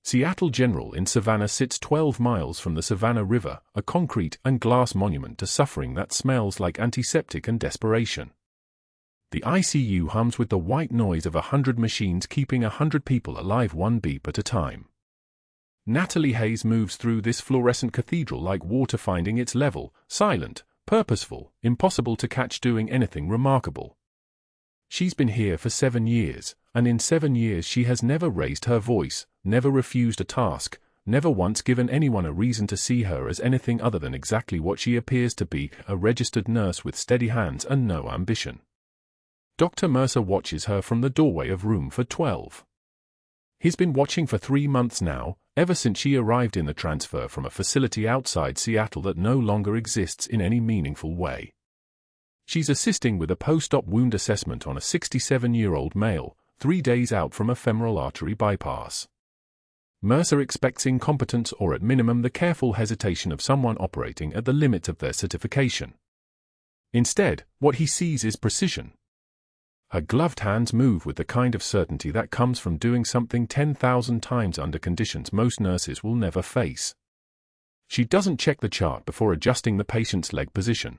Seattle General in Savannah sits 12 miles from the Savannah River, a concrete and glass monument to suffering that smells like antiseptic and desperation. The ICU hums with the white noise of 100 machines keeping 100 people alive one beep at a time. Natalie Hayes moves through this fluorescent cathedral like water finding its level, silent, purposeful, impossible to catch doing anything remarkable. She's been here for 7 years, and in 7 years she has never raised her voice, never refused a task, never once given anyone a reason to see her as anything other than exactly what she appears to be, a registered nurse with steady hands and no ambition. Dr. Mercer watches her from the doorway of room for 12. He's been watching for 3 months now, ever since she arrived in the transfer from a facility outside Seattle that no longer exists in any meaningful way. She's assisting with a post-op wound assessment on a 67-year-old male, 3 days out from a femoral artery bypass. Mercer expects incompetence or at minimum the careful hesitation of someone operating at the limit of their certification. Instead, what he sees is precision. Her gloved hands move with the kind of certainty that comes from doing something 10,000 times under conditions most nurses will never face. She doesn't check the chart before adjusting the patient's leg position.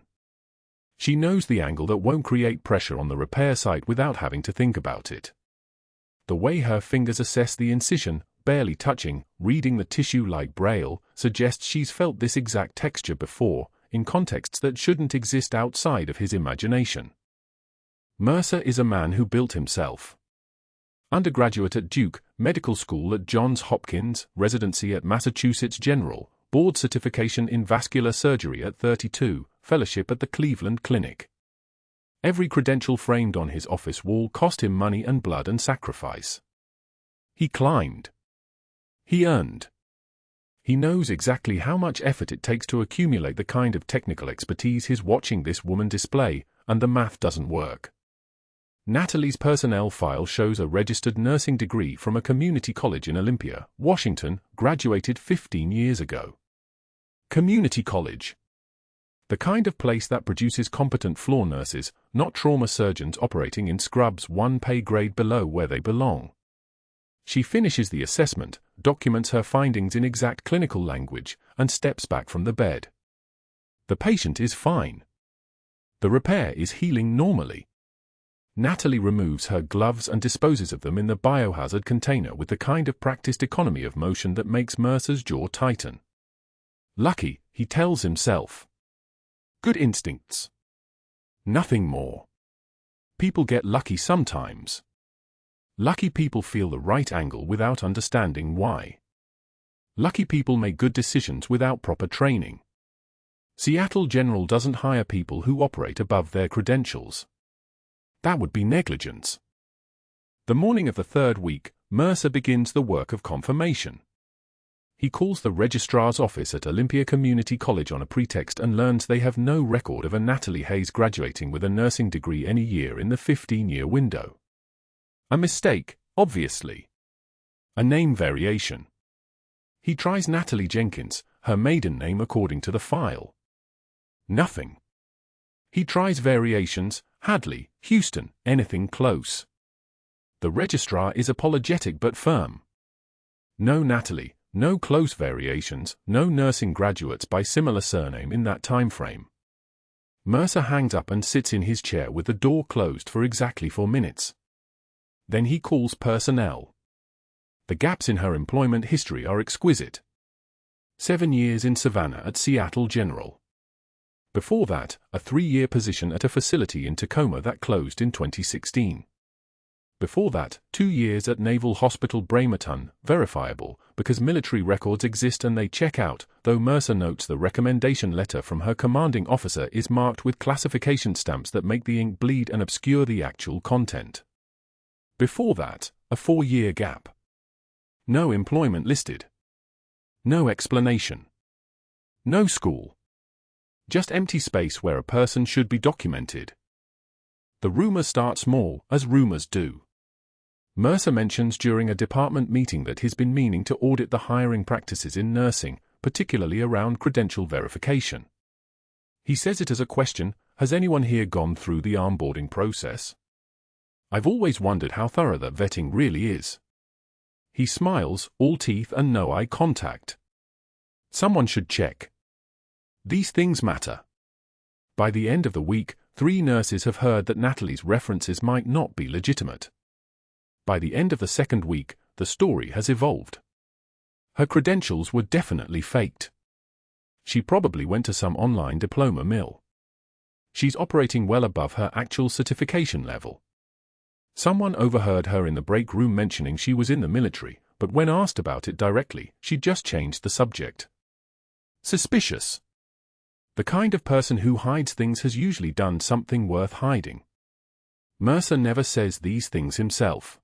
She knows the angle that won't create pressure on the repair site without having to think about it. The way her fingers assess the incision, barely touching, reading the tissue like Braille, suggests she's felt this exact texture before, in contexts that shouldn't exist outside of his imagination. Mercer is a man who built himself. Undergraduate at Duke, medical school at Johns Hopkins, residency at Massachusetts General, board certification in vascular surgery at 32, fellowship at the Cleveland Clinic. Every credential framed on his office wall cost him money and blood and sacrifice. He climbed. He earned. He knows exactly how much effort it takes to accumulate the kind of technical expertise he's watching this woman display, and the math doesn't work. Natalie's personnel file shows a registered nursing degree from a community college in Olympia, Washington, graduated 15 years ago. Community college. The kind of place that produces competent floor nurses, not trauma surgeons operating in scrubs one pay grade below where they belong. She finishes the assessment, documents her findings in exact clinical language, and steps back from the bed. The patient is fine. The repair is healing normally. Natalie removes her gloves and disposes of them in the biohazard container with the kind of practiced economy of motion that makes Mercer's jaw tighten. Lucky, he tells himself. Good instincts. Nothing more. People get lucky sometimes. Lucky people feel the right angle without understanding why. Lucky people make good decisions without proper training. Seattle General doesn't hire people who operate above their credentials. That would be negligence. The morning of the 3rd week, Mercer begins the work of confirmation. He calls the registrar's office at Olympia Community College on a pretext and learns they have no record of a Natalie Hayes graduating with a nursing degree any year in the 15-year window. A mistake, obviously. A name variation. He tries Natalie Jenkins, her maiden name according to the file. Nothing. He tries variations, Hadley, Houston, anything close. The registrar is apologetic but firm. No Natalie, no close variations, no nursing graduates by similar surname in that time frame. Mercer hangs up and sits in his chair with the door closed for exactly 4 minutes. Then he calls personnel. The gaps in her employment history are exquisite. 7 years in Savannah at Seattle General. Before that, a 3-year position at a facility in Tacoma that closed in 2016. Before that, 2 years at Naval Hospital Bremerton, verifiable, because military records exist and they check out, though Mercer notes the recommendation letter from her commanding officer is marked with classification stamps that make the ink bleed and obscure the actual content. Before that, a 4-year gap. No employment listed. No explanation. No school. Just empty space where a person should be documented. The rumors start small, as rumors do. Mercer mentions during a department meeting that he's been meaning to audit the hiring practices in nursing, particularly around credential verification. He says it as a question, has anyone here gone through the onboarding process? I've always wondered how thorough that vetting really is. He smiles, all teeth and no eye contact. Someone should check. These things matter. By the end of the week, 3 nurses have heard that Natalie's references might not be legitimate. By the end of the 2nd week, the story has evolved. Her credentials were definitely faked. She probably went to some online diploma mill. She's operating well above her actual certification level. Someone overheard her in the break room mentioning she was in the military, but when asked about it directly, she just changed the subject. Suspicious. The kind of person who hides things has usually done something worth hiding. Mercer never says these things himself.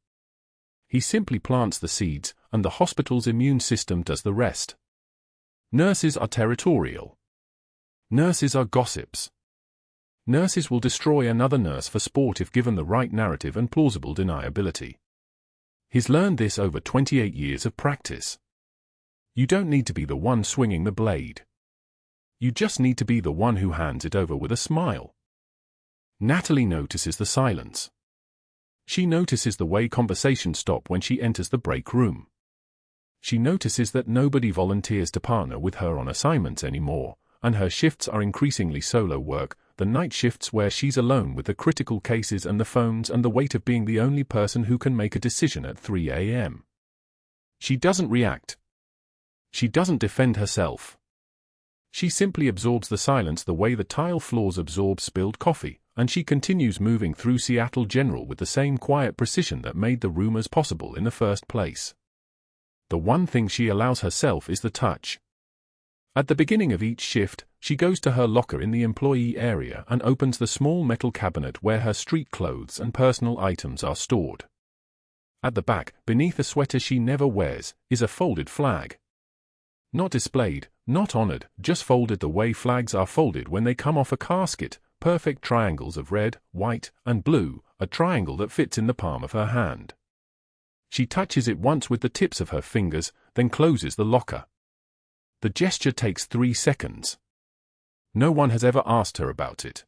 He simply plants the seeds, and the hospital's immune system does the rest. Nurses are territorial. Nurses are gossips. Nurses will destroy another nurse for sport if given the right narrative and plausible deniability. He's learned this over 28 years of practice. You don't need to be the one swinging the blade. You just need to be the one who hands it over with a smile. Natalie notices the silence. She notices the way conversations stop when she enters the break room. She notices that nobody volunteers to partner with her on assignments anymore, and her shifts are increasingly solo work, the night shifts where she's alone with the critical cases and the phones and the weight of being the only person who can make a decision at 3 a.m. She doesn't react. She doesn't defend herself. She simply absorbs the silence the way the tile floors absorb spilled coffee, and she continues moving through Seattle General with the same quiet precision that made the rumors possible in the first place. The one thing she allows herself is the touch. At the beginning of each shift, she goes to her locker in the employee area and opens the small metal cabinet where her street clothes and personal items are stored. At the back, beneath a sweater she never wears, is a folded flag. Not displayed, not honored, just folded the way flags are folded when they come off a casket, perfect triangles of red, white, and blue, a triangle that fits in the palm of her hand. She touches it once with the tips of her fingers, then closes the locker. The gesture takes 3 seconds. No one has ever asked her about it.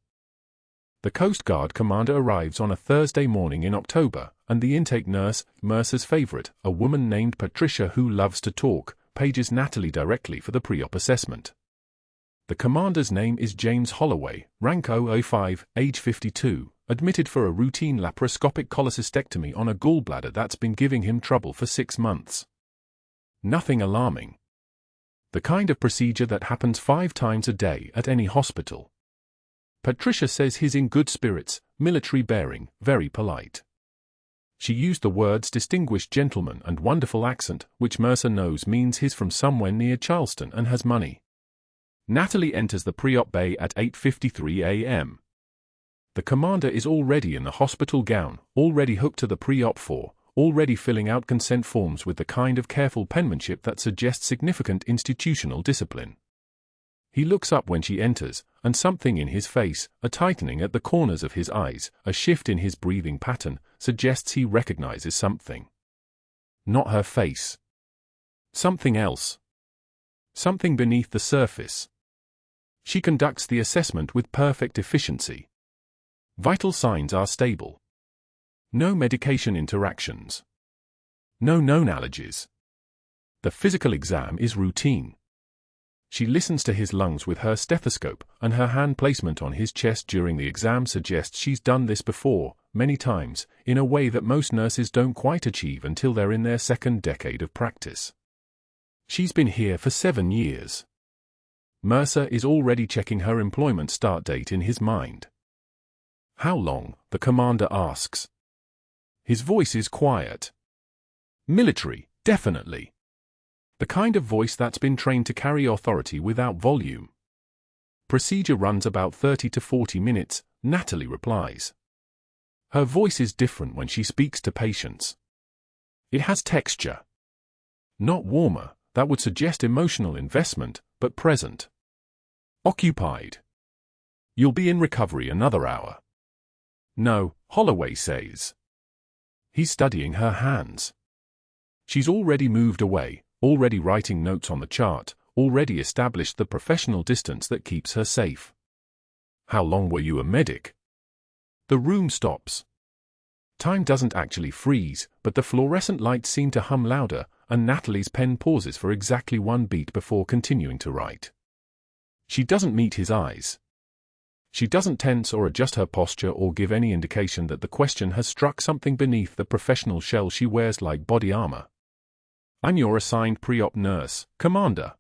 The Coast Guard commander arrives on a Thursday morning in October, and the intake nurse, Mercer's favorite, a woman named Patricia who loves to talk, pages Natalie directly for the pre-op assessment. The commander's name is James Holloway, rank 005, age 52, admitted for a routine laparoscopic cholecystectomy on a gallbladder that's been giving him trouble for 6 months. Nothing alarming. The kind of procedure that happens 5 times a day at any hospital. Patricia says he's in good spirits, military bearing, very polite. She used the words distinguished gentleman and wonderful accent, which Mercer knows means he's from somewhere near Charleston and has money. Natalie enters the pre-op bay at 8:53 a.m. The commander is already in the hospital gown, already hooked to the pre-op floor, already filling out consent forms with the kind of careful penmanship that suggests significant institutional discipline. He looks up when she enters, and something in his face, a tightening at the corners of his eyes, a shift in his breathing pattern, suggests he recognizes something. Not her face. Something else. Something beneath the surface. She conducts the assessment with perfect efficiency. Vital signs are stable. No medication interactions. No known allergies. The physical exam is routine. She listens to his lungs with her stethoscope, and her hand placement on his chest during the exam suggests she's done this before, many times, in a way that most nurses don't quite achieve until they're in their 2nd decade of practice. She's been here for 7 years. Mercer is already checking her employment start date in his mind. How long? The commander asks. His voice is quiet. Military, definitely. The kind of voice that's been trained to carry authority without volume. Procedure runs about 30 to 40 minutes, Natalie replies. Her voice is different when she speaks to patients. It has texture. Not warmer, that would suggest emotional investment, but present. Occupied. You'll be in recovery another hour. No, Holloway says. He's studying her hands. She's already moved away, already writing notes on the chart, already established the professional distance that keeps her safe. How long were you a medic? The room stops. Time doesn't actually freeze, but the fluorescent lights seem to hum louder, and Natalie's pen pauses for exactly 1 beat before continuing to write. She doesn't meet his eyes. She doesn't tense or adjust her posture or give any indication that the question has struck something beneath the professional shell she wears like body armor. "I'm your assigned pre-op nurse, Commander.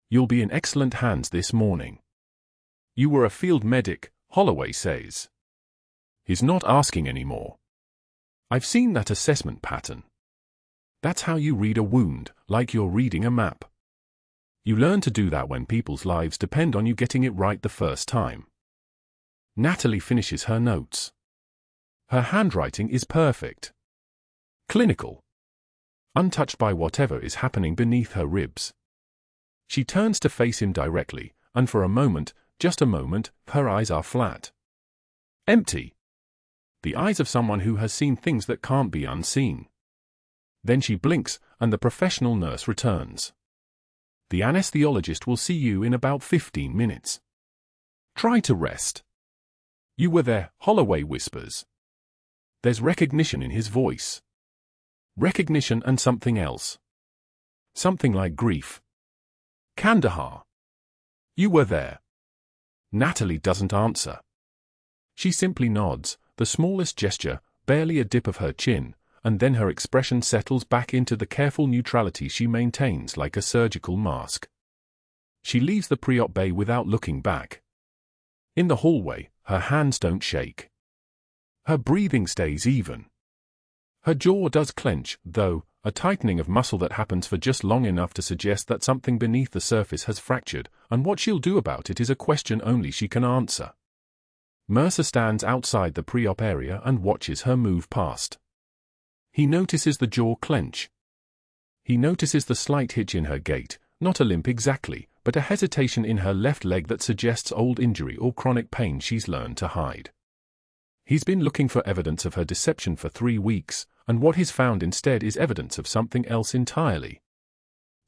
You'll be in excellent hands this morning." "You were a field medic," Holloway says. He's not asking anymore. "I've seen that assessment pattern. That's how you read a wound, like you're reading a map. You learn to do that when people's lives depend on you getting it right the first time." Natalie finishes her notes. Her handwriting is perfect. Clinical. Untouched by whatever is happening beneath her ribs. She turns to face him directly, and for a moment, just a moment, her eyes are flat. Empty. The eyes of someone who has seen things that can't be unseen. Then she blinks, and the professional nurse returns. "The anesthesiologist will see you in about 15 minutes. Try to rest." "You were there," Holloway whispers. There's recognition in his voice. Recognition and something else. Something like grief. "Kandahar. You were there." Natalie doesn't answer. She simply nods, the smallest gesture, barely a dip of her chin, and then her expression settles back into the careful neutrality she maintains like a surgical mask. She leaves the pre-op bay without looking back. In the hallway, her hands don't shake. Her breathing stays even. Her jaw does clench, though, a tightening of muscle that happens for just long enough to suggest that something beneath the surface has fractured, and what she'll do about it is a question only she can answer. Mercer stands outside the pre-op area and watches her move past. He notices the jaw clench. He notices the slight hitch in her gait, not a limp exactly, but a hesitation in her left leg that suggests old injury or chronic pain she's learned to hide. He's been looking for evidence of her deception for 3 weeks, and what he's found instead is evidence of something else entirely.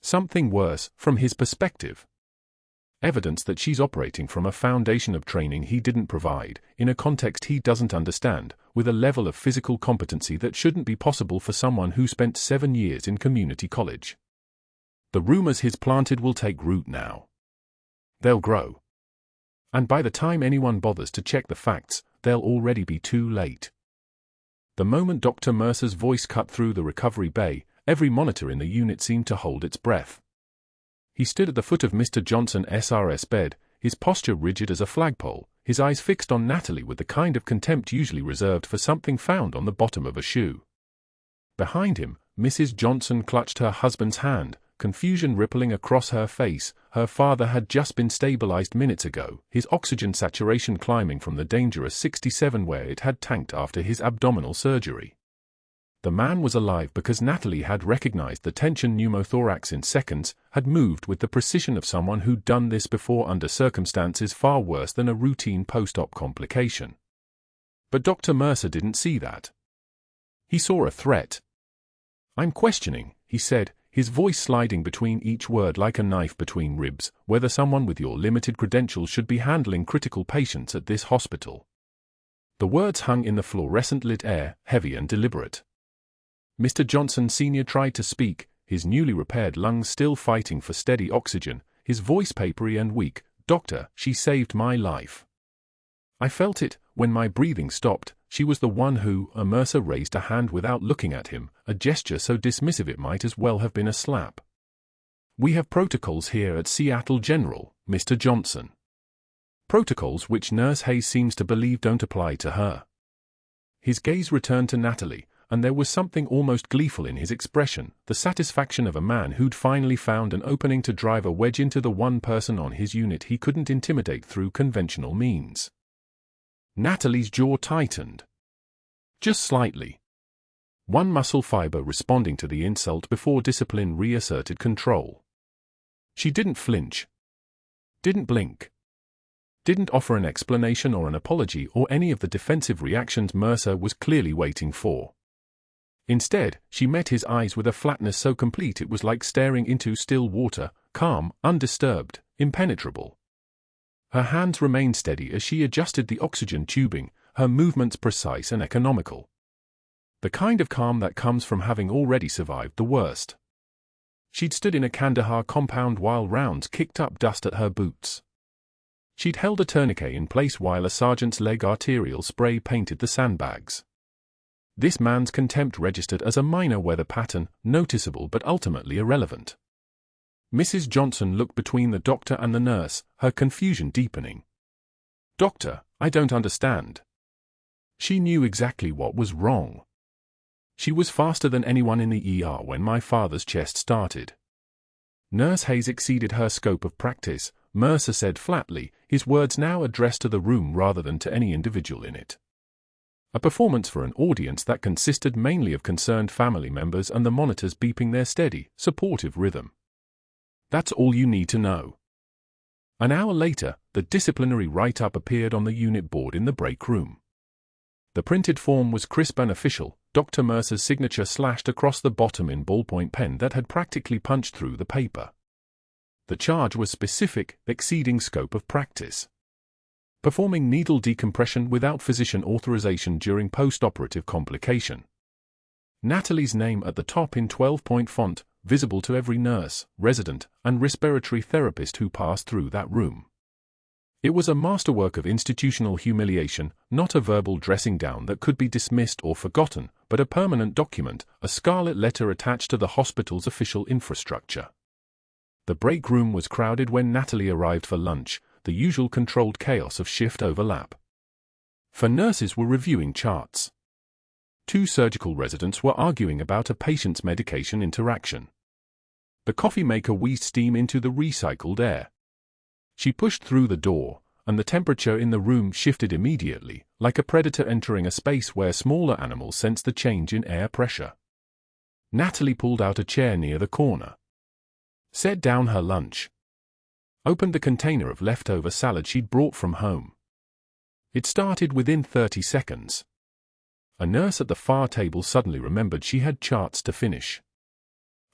Something worse, from his perspective. Evidence that she's operating from a foundation of training he didn't provide, in a context he doesn't understand, with a level of physical competency that shouldn't be possible for someone who spent 7 years in community college. The rumors he's planted will take root now. They'll grow. And by the time anyone bothers to check the facts, they'll already be too late. The moment Dr. Mercer's voice cut through the recovery bay, every monitor in the unit seemed to hold its breath. He stood at the foot of Mr. Johnson's SRS bed, his posture rigid as a flagpole, his eyes fixed on Natalie with the kind of contempt usually reserved for something found on the bottom of a shoe. Behind him, Mrs. Johnson clutched her husband's hand, confusion rippling across her face. Her father had just been stabilized minutes ago, his oxygen saturation climbing from the dangerous 67 where it had tanked after his abdominal surgery. The man was alive because Natalie had recognized the tension pneumothorax in seconds, had moved with the precision of someone who'd done this before under circumstances far worse than a routine post-op complication. But Dr. Mercer didn't see that. He saw a threat. "I'm questioning," he said, his voice sliding between each word like a knife between ribs, "whether someone with your limited credentials should be handling critical patients at this hospital." The words hung in the fluorescent-lit air, heavy and deliberate. Mr. Johnson Sr. tried to speak, his newly repaired lungs still fighting for steady oxygen, his voice papery and weak. "Doctor, she saved my life. I felt it, when my breathing stopped. She was the one who..." Mercer raised a hand without looking at him, a gesture so dismissive it might as well have been a slap. "We have protocols here at Seattle General, Mr. Johnson. Protocols which Nurse Hayes seems to believe don't apply to her." His gaze returned to Natalie, and there was something almost gleeful in his expression, the satisfaction of a man who'd finally found an opening to drive a wedge into the one person on his unit he couldn't intimidate through conventional means. Natalie's jaw tightened. Just slightly. One muscle fiber responding to the insult before discipline reasserted control. She didn't flinch. Didn't blink. Didn't offer an explanation or an apology or any of the defensive reactions Mercer was clearly waiting for. Instead, she met his eyes with a flatness so complete it was like staring into still water, calm, undisturbed, impenetrable. Her hands remained steady as she adjusted the oxygen tubing, her movements precise and economical. The kind of calm that comes from having already survived the worst. She'd stood in a Kandahar compound while rounds kicked up dust at her boots. She'd held a tourniquet in place while a sergeant's leg arterial spray painted the sandbags. This man's contempt registered as a minor weather pattern, noticeable but ultimately irrelevant. Mrs. Johnson looked between the doctor and the nurse, her confusion deepening. "Doctor, I don't understand." She knew exactly what was wrong. She was faster than anyone in the ER when my father's chest started. Nurse Hayes exceeded her scope of practice, Mercer said flatly, his words now addressed to the room rather than to any individual in it. A performance for an audience that consisted mainly of concerned family members and the monitors beeping their steady, supportive rhythm. That's all you need to know. An hour later, the disciplinary write-up appeared on the unit board in the break room. The printed form was crisp and official, Dr. Mercer's signature slashed across the bottom in ballpoint pen that had practically punched through the paper. The charge was specific, exceeding scope of practice. Performing needle decompression without physician authorization during post-operative complication. Natalie's name at the top in 12-point font, visible to every nurse, resident, and respiratory therapist who passed through that room. It was a masterwork of institutional humiliation, not a verbal dressing down that could be dismissed or forgotten, but a permanent document, a scarlet letter attached to the hospital's official infrastructure. The break room was crowded when Natalie arrived for lunch, the usual controlled chaos of shift overlap. 4 nurses were reviewing charts. 2 surgical residents were arguing about a patient's medication interaction. The coffee maker wheezed steam into the recycled air. She pushed through the door, and the temperature in the room shifted immediately, like a predator entering a space where smaller animals sense the change in air pressure. Natalie pulled out a chair near the corner. Set down her lunch. Opened the container of leftover salad she'd brought from home. It started within 30 seconds. A nurse at the far table suddenly remembered she had charts to finish.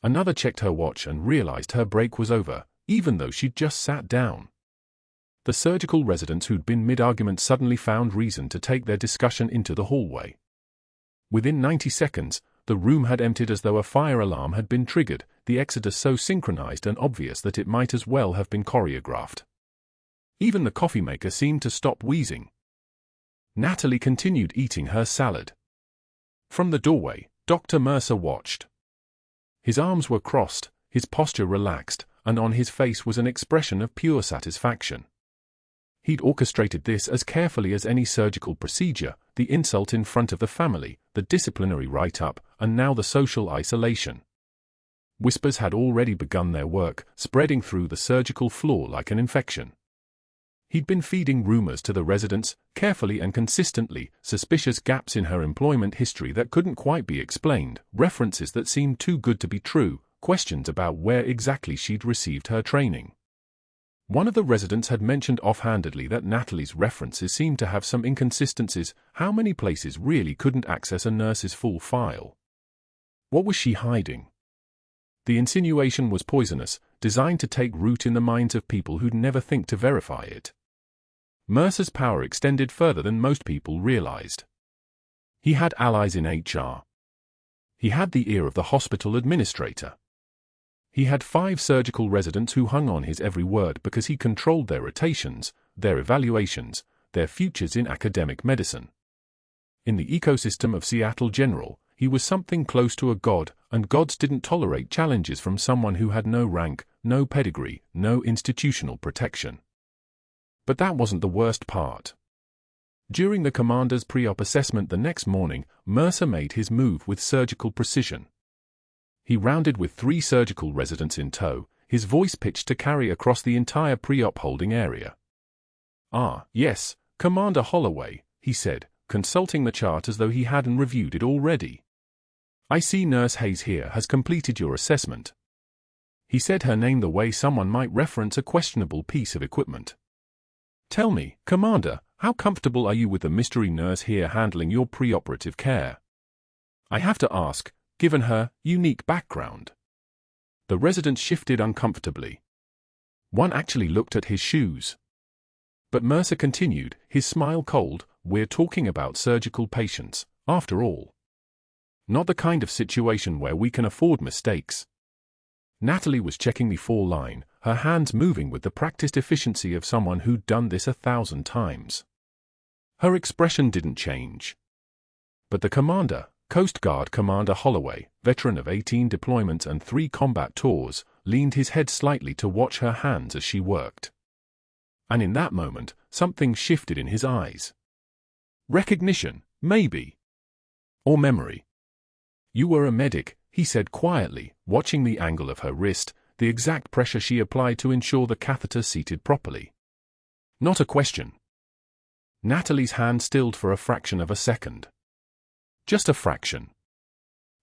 Another checked her watch and realized her break was over, even though she'd just sat down. The surgical residents who'd been mid-argument suddenly found reason to take their discussion into the hallway. Within 90 seconds, the room had emptied as though a fire alarm had been triggered, the exodus so synchronized and obvious that it might as well have been choreographed. Even the coffee maker seemed to stop wheezing. Natalie continued eating her salad. From the doorway, Dr. Mercer watched. His arms were crossed, his posture relaxed, and on his face was an expression of pure satisfaction. He'd orchestrated this as carefully as any surgical procedure, the insult in front of the family, the disciplinary write-up, and now the social isolation. Whispers had already begun their work, spreading through the surgical floor like an infection. He'd been feeding rumors to the residents, carefully and consistently, suspicious gaps in her employment history that couldn't quite be explained, references that seemed too good to be true, questions about where exactly she'd received her training. One of the residents had mentioned offhandedly that Natalie's references seemed to have some inconsistencies. How many places really couldn't access a nurse's full file? What was she hiding? The insinuation was poisonous, designed to take root in the minds of people who'd never think to verify it. Mercer's power extended further than most people realized. He had allies in HR. He had the ear of the hospital administrator. He had 5 surgical residents who hung on his every word because he controlled their rotations, their evaluations, their futures in academic medicine. In the ecosystem of Seattle General, he was something close to a god, and gods didn't tolerate challenges from someone who had no rank, no pedigree, no institutional protection. But that wasn't the worst part. During the commander's pre-op assessment the next morning, Mercer made his move with surgical precision. He rounded with 3 surgical residents in tow, his voice pitched to carry across the entire pre-op holding area. "Ah, yes, Commander Holloway," he said, consulting the chart as though he hadn't reviewed it already. "I see Nurse Hayes here has completed your assessment." He said her name the way someone might reference a questionable piece of equipment. "Tell me, Commander, how comfortable are you with the mystery nurse here handling your pre-operative care? I have to ask, given her unique background." The resident shifted uncomfortably. One actually looked at his shoes. But Mercer continued, his smile cold, "We're talking about surgical patients, after all." Not the kind of situation where we can afford mistakes. Natalie was checking the fall line, her hands moving with the practiced efficiency of someone who'd done this 1,000 times. Her expression didn't change. But the commander, Coast Guard Commander Holloway, veteran of 18 deployments and 3 combat tours, leaned his head slightly to watch her hands as she worked. And in that moment, something shifted in his eyes. Recognition, maybe. Or memory. "You were a medic," he said quietly, watching the angle of her wrist, the exact pressure she applied to ensure the catheter seated properly. Not a question. Natalie's hand stilled for a fraction of a second. Just a fraction.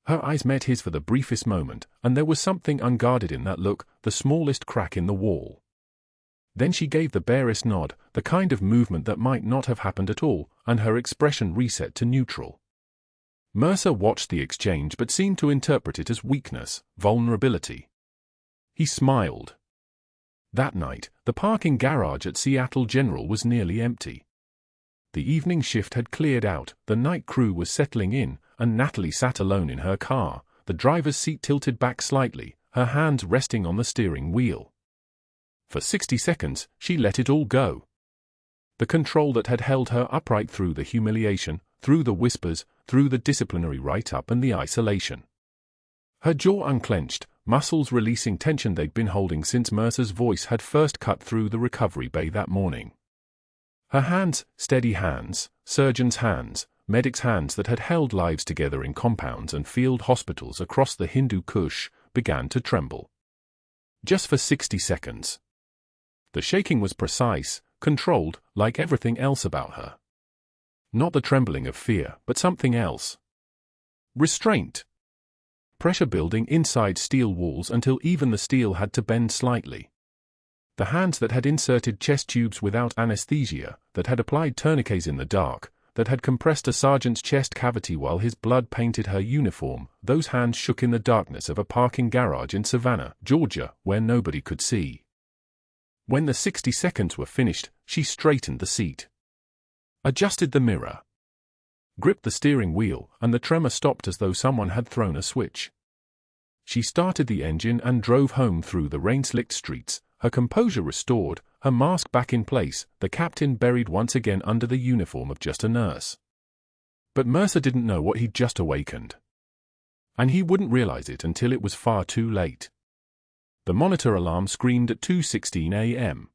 Her eyes met his for the briefest moment, and there was something unguarded in that look, the smallest crack in the wall. Then she gave the barest nod, the kind of movement that might not have happened at all, and her expression reset to neutral. Mercer watched the exchange but seemed to interpret it as weakness, vulnerability. He smiled. That night, the parking garage at Seattle General was nearly empty. The evening shift had cleared out, the night crew was settling in, and Natalie sat alone in her car, the driver's seat tilted back slightly, her hands resting on the steering wheel. For 60 seconds, she let it all go. The control that had held her upright through the humiliation, through the whispers, through the disciplinary write-up and the isolation. Her jaw unclenched, muscles releasing tension they'd been holding since Mercer's voice had first cut through the recovery bay that morning. Her hands, steady hands, surgeons' hands, medics' hands that had held lives together in compounds and field hospitals across the Hindu Kush, began to tremble. Just for 60 seconds. The shaking was precise, controlled, like everything else about her. Not the trembling of fear, but something else. Restraint. Pressure building inside steel walls until even the steel had to bend slightly. The hands that had inserted chest tubes without anesthesia, that had applied tourniquets in the dark, that had compressed a sergeant's chest cavity while his blood painted her uniform, those hands shook in the darkness of a parking garage in Savannah, Georgia, where nobody could see. When the 60 seconds were finished, she straightened the seat. Adjusted the mirror. Gripped the steering wheel, and the tremor stopped as though someone had thrown a switch. She started the engine and drove home through the rain-slicked streets, her composure restored, her mask back in place, the captain buried once again under the uniform of just a nurse. But Mercer didn't know what he'd just awakened. And he wouldn't realize it until it was far too late. The monitor alarm screamed at 2:16 a.m.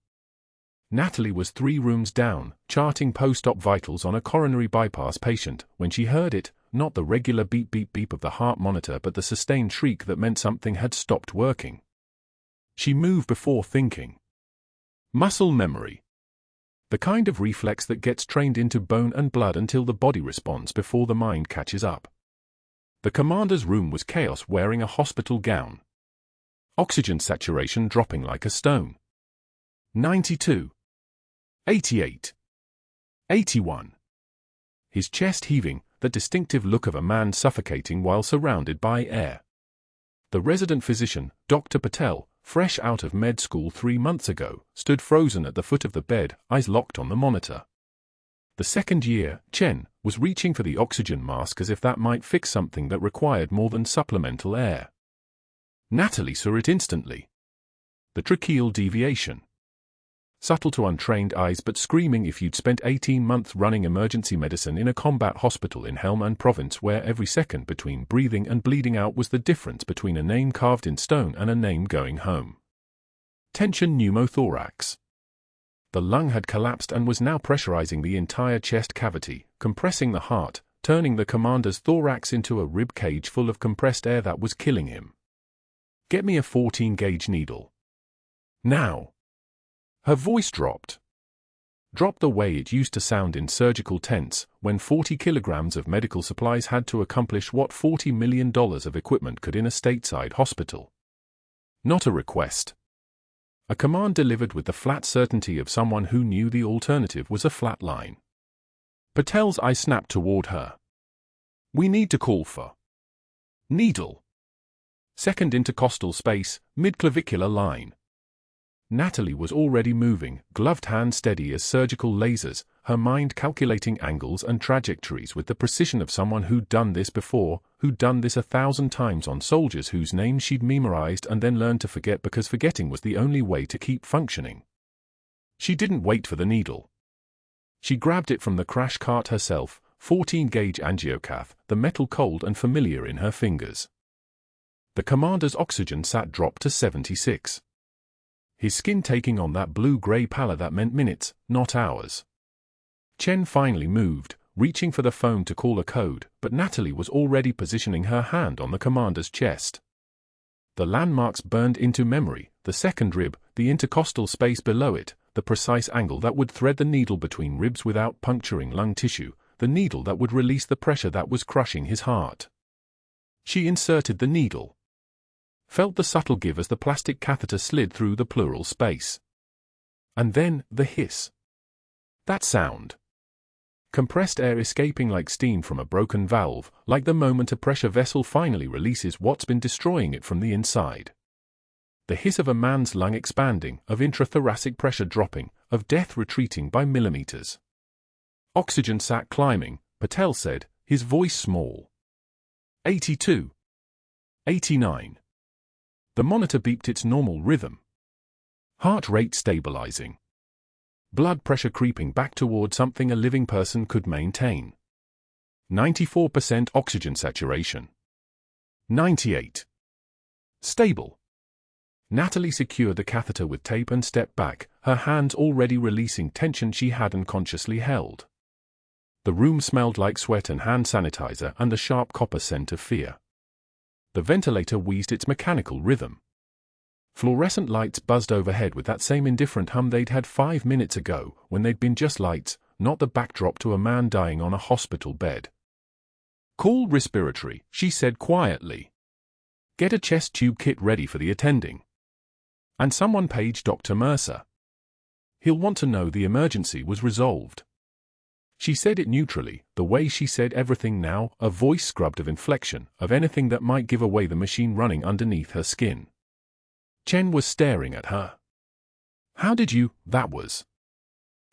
Natalie was 3 rooms down, charting post-op vitals on a coronary bypass patient, when she heard it, not the regular beep-beep-beep of the heart monitor but the sustained shriek that meant something had stopped working. She moved before thinking. Muscle memory. The kind of reflex that gets trained into bone and blood until the body responds before the mind catches up. The commander's room was chaos, wearing a hospital gown. Oxygen saturation dropping like a stone. 92. 88. 81. His chest heaving, the distinctive look of a man suffocating while surrounded by air. The resident physician, Dr. Patel, fresh out of med school 3 months ago, stood frozen at the foot of the bed, eyes locked on the monitor. The second year, Chen, was reaching for the oxygen mask as if that might fix something that required more than supplemental air. Natalie saw it instantly. The tracheal deviation. Subtle to untrained eyes but screaming if you'd spent 18 months running emergency medicine in a combat hospital in Helmand Province where every second between breathing and bleeding out was the difference between a name carved in stone and a name going home. Tension pneumothorax. The lung had collapsed and was now pressurizing the entire chest cavity, compressing the heart, turning the commander's thorax into a rib cage full of compressed air that was killing him. Get me a 14-gauge needle. Now. Her voice dropped. Dropped the way it used to sound in surgical tents, when 40 kilograms of medical supplies had to accomplish what $40 million of equipment could in a stateside hospital. Not a request. A command delivered with the flat certainty of someone who knew the alternative was a flat line. Patel's eye snapped toward her. We need to call for needle. Second intercostal space, midclavicular line. Natalie was already moving, gloved hand steady as surgical lasers, her mind calculating angles and trajectories with the precision of someone who'd done this before, who'd done this 1,000 times on soldiers whose names she'd memorized and then learned to forget because forgetting was the only way to keep functioning. She didn't wait for the needle. She grabbed it from the crash cart herself, 14-gauge angiocath, the metal cold and familiar in her fingers. The commander's oxygen sat dropped to 76. His skin taking on that blue-gray pallor that meant minutes, not hours. Chen finally moved, reaching for the phone to call a code, but Natalie was already positioning her hand on the commander's chest. The landmarks burned into memory, the second rib, the intercostal space below it, the precise angle that would thread the needle between ribs without puncturing lung tissue, the needle that would release the pressure that was crushing his heart. She inserted the needle. Felt the subtle give as the plastic catheter slid through the pleural space. And then, the hiss. That sound. Compressed air escaping like steam from a broken valve, like the moment a pressure vessel finally releases what's been destroying it from the inside. The hiss of a man's lung expanding, of intrathoracic pressure dropping, of death retreating by millimeters. Oxygen sat climbing, Patel said, his voice small. 82. 89. The monitor beeped its normal rhythm. Heart rate stabilizing. Blood pressure creeping back toward something a living person could maintain. 94% oxygen saturation. 98. Stable. Natalie secured the catheter with tape and stepped back, her hands already releasing tension she hadn't consciously held. The room smelled like sweat and hand sanitizer and the sharp copper scent of fear. The ventilator wheezed its mechanical rhythm. Fluorescent lights buzzed overhead with that same indifferent hum they'd had 5 minutes ago, when they'd been just lights, not the backdrop to a man dying on a hospital bed. "Call respiratory," she said quietly. "Get a chest tube kit ready for the attending. And someone page Dr. Mercer. He'll want to know the emergency was resolved." She said it neutrally, the way she said everything now, a voice scrubbed of inflection, of anything that might give away the machine running underneath her skin. Chen was staring at her. "How did you, that was?"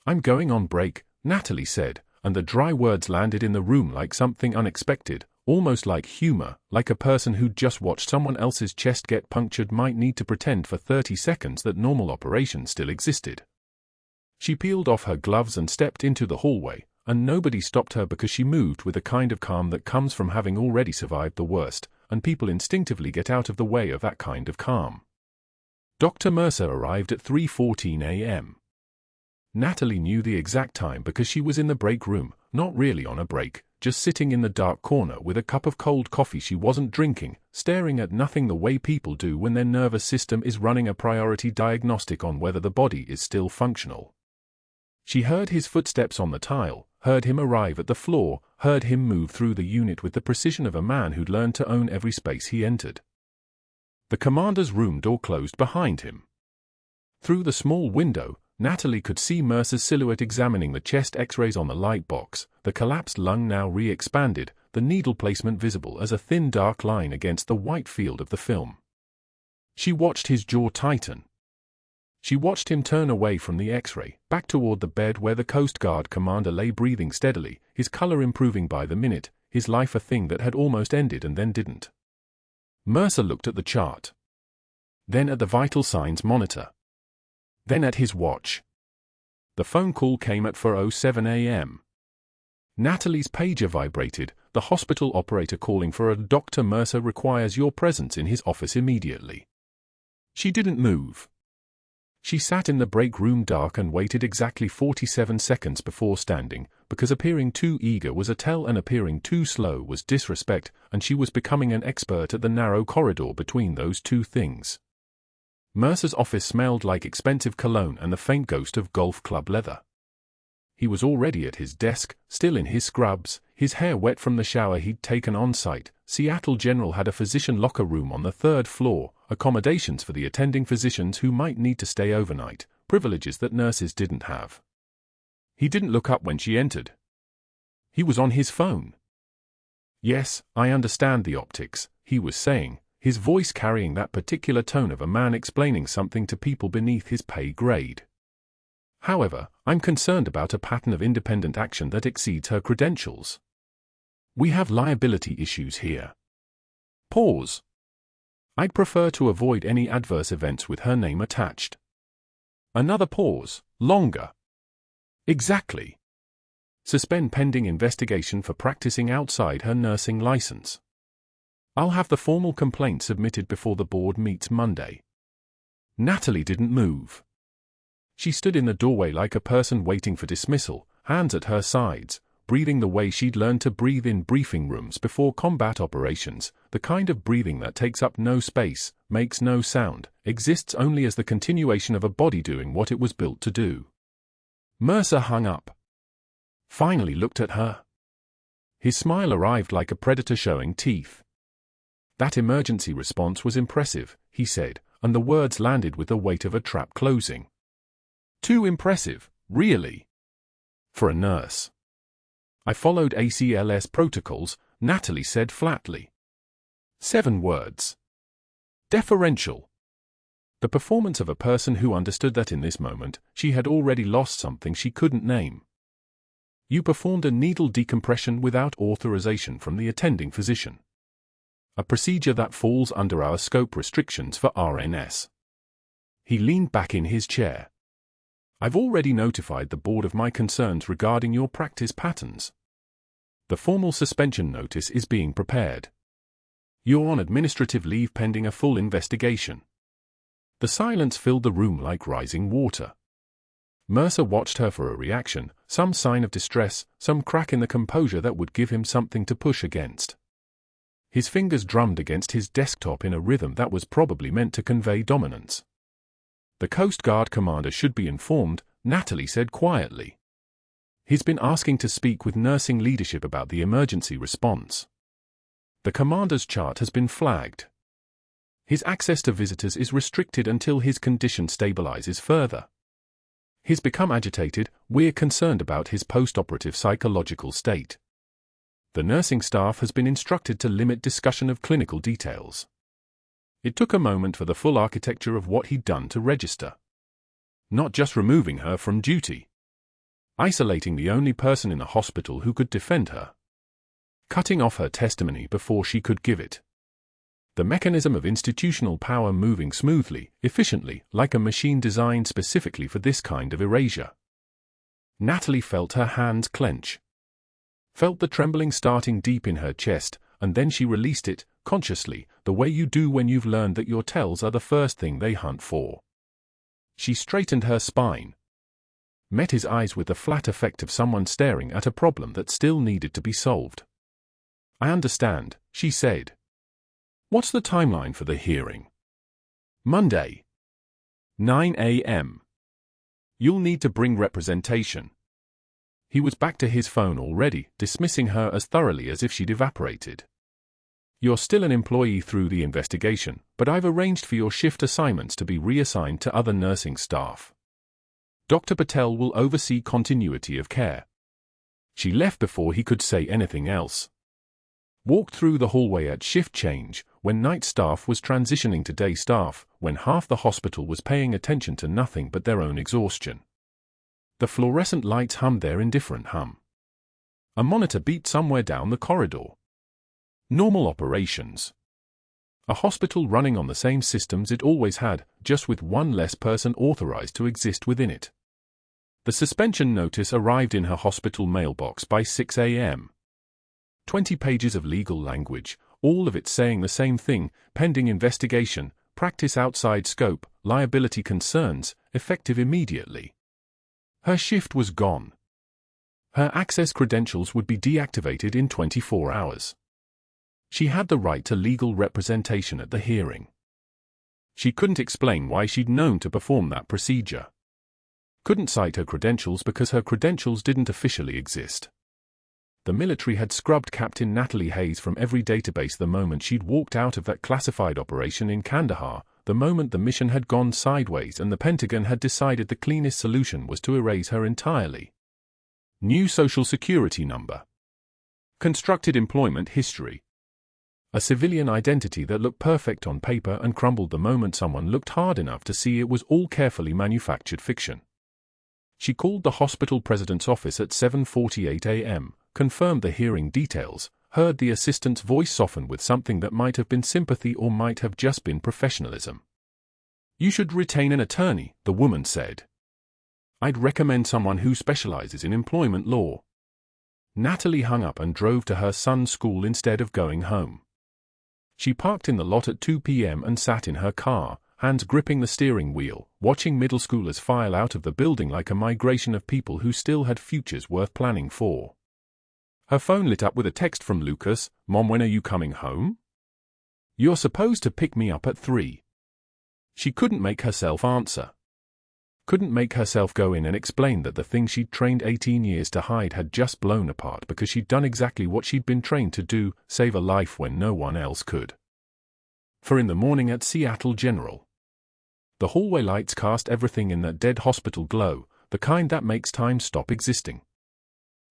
"I'm going on break," Natalie said, and the dry words landed in the room like something unexpected, almost like humor, like a person who'd just watched someone else's chest get punctured might need to pretend for 30 seconds that normal operation still existed. She peeled off her gloves and stepped into the hallway, and nobody stopped her because she moved with a kind of calm that comes from having already survived the worst, and people instinctively get out of the way of that kind of calm. Dr. Mercer arrived at 3:14 a.m. Natalie knew the exact time because she was in the break room, not really on a break, just sitting in the dark corner with a cup of cold coffee she wasn't drinking, staring at nothing the way people do when their nervous system is running a priority diagnostic on whether the body is still functional. She heard his footsteps on the tile, heard him arrive at the floor, heard him move through the unit with the precision of a man who'd learned to own every space he entered. The commander's room door closed behind him. Through the small window, Natalie could see Mercer's silhouette examining the chest x-rays on the light box, the collapsed lung now re-expanded, the needle placement visible as a thin dark line against the white field of the film. She watched his jaw tighten. She watched him turn away from the x-ray, back toward the bed where the Coast Guard commander lay breathing steadily, his color improving by the minute, his life a thing that had almost ended and then didn't. Mercer looked at the chart. Then at the vital signs monitor. Then at his watch. The phone call came at 4:07 a.m. Natalie's pager vibrated, the hospital operator calling for a Dr. Mercer requires your presence in his office immediately. She didn't move. She sat in the break room dark and waited exactly 47 seconds before standing, because appearing too eager was a tell and appearing too slow was disrespect, and she was becoming an expert at the narrow corridor between those two things. Mercer's office smelled like expensive cologne and the faint ghost of golf club leather. He was already at his desk, still in his scrubs, his hair wet from the shower he'd taken on site. Seattle General had a physician locker room on the 3rd floor, accommodations for the attending physicians who might need to stay overnight, privileges that nurses didn't have. He didn't look up when she entered. He was on his phone. "Yes, I understand the optics," he was saying, his voice carrying that particular tone of a man explaining something to people beneath his pay grade. However, I'm concerned about a pattern of independent action that exceeds her credentials. We have liability issues here. Pause. I'd prefer to avoid any adverse events with her name attached. Another pause, longer. Exactly. Suspend pending investigation for practicing outside her nursing license. I'll have the formal complaint submitted before the board meets Monday. Natalie didn't move. She stood in the doorway like a person waiting for dismissal, hands at her sides, breathing the way she'd learned to breathe in briefing rooms before combat operations, the kind of breathing that takes up no space, makes no sound, exists only as the continuation of a body doing what it was built to do. Mercer hung up. Finally looked at her. His smile arrived like a predator showing teeth. That emergency response was impressive, he said, and the words landed with the weight of a trap closing. Too impressive, really. For a nurse. I followed ACLS protocols, Natalie said flatly. 7 words. Deferential. The performance of a person who understood that in this moment, she had already lost something she couldn't name. You performed a needle decompression without authorization from the attending physician. A procedure that falls under our scope restrictions for RNS. He leaned back in his chair. I've already notified the board of my concerns regarding your practice patterns. The formal suspension notice is being prepared. You're on administrative leave pending a full investigation. The silence filled the room like rising water. Mercer watched her for a reaction, some sign of distress, some crack in the composure that would give him something to push against. His fingers drummed against his desktop in a rhythm that was probably meant to convey dominance. The Coast Guard commander should be informed, Natalie said quietly. He's been asking to speak with nursing leadership about the emergency response. The commander's chart has been flagged. His access to visitors is restricted until his condition stabilizes further. He's become agitated, we're concerned about his post-operative psychological state. The nursing staff has been instructed to limit discussion of clinical details. It took a moment for the full architecture of what he'd done to register. Not just removing her from duty. Isolating the only person in the hospital who could defend her. Cutting off her testimony before she could give it. The mechanism of institutional power moving smoothly, efficiently, like a machine designed specifically for this kind of erasure. Natalie felt her hands clench. Felt the trembling starting deep in her chest, and then she released it, consciously, the way you do when you've learned that your tells are the first thing they hunt for. She straightened her spine. Met his eyes with the flat effect of someone staring at a problem that still needed to be solved. I understand, she said. What's the timeline for the hearing? Monday. 9 a.m. You'll need to bring representation. He was back to his phone already, dismissing her as thoroughly as if she'd evaporated. You're still an employee through the investigation, but I've arranged for your shift assignments to be reassigned to other nursing staff. Dr. Patel will oversee continuity of care. She left before he could say anything else. Walked through the hallway at shift change, when night staff was transitioning to day staff, when half the hospital was paying attention to nothing but their own exhaustion. The fluorescent lights hummed their indifferent hum. A monitor beat somewhere down the corridor. Normal operations. A hospital running on the same systems it always had, just with one less person authorized to exist within it. The suspension notice arrived in her hospital mailbox by 6 a.m. 20 pages of legal language, all of it saying the same thing: pending investigation, practice outside scope, liability concerns, effective immediately. Her shift was gone. Her access credentials would be deactivated in 24 hours. She had the right to legal representation at the hearing. She couldn't explain why she'd known to perform that procedure. Couldn't cite her credentials because her credentials didn't officially exist. The military had scrubbed Captain Natalie Hayes from every database the moment she'd walked out of that classified operation in Kandahar, the moment the mission had gone sideways and the Pentagon had decided the cleanest solution was to erase her entirely. New Social Security number. Constructed employment history. A civilian identity that looked perfect on paper and crumbled the moment someone looked hard enough to see it was all carefully manufactured fiction. She called the hospital president's office at 7:48 a.m., confirmed the hearing details, heard the assistant's voice soften with something that might have been sympathy or might have just been professionalism. "You should retain an attorney," the woman said. "I'd recommend someone who specializes in employment law." Natalie hung up and drove to her son's school instead of going home. She parked in the lot at 2 p.m. and sat in her car, hands gripping the steering wheel, watching middle schoolers file out of the building like a migration of people who still had futures worth planning for. Her phone lit up with a text from Lucas. "Mom, when are you coming home? You're supposed to pick me up at 3. She couldn't make herself answer. Couldn't make herself go in and explain that the thing she'd trained 18 years to hide had just blown apart because she'd done exactly what she'd been trained to do, save a life when no one else could. For in the morning at Seattle General, the hallway lights cast everything in that dead hospital glow, the kind that makes time stop existing.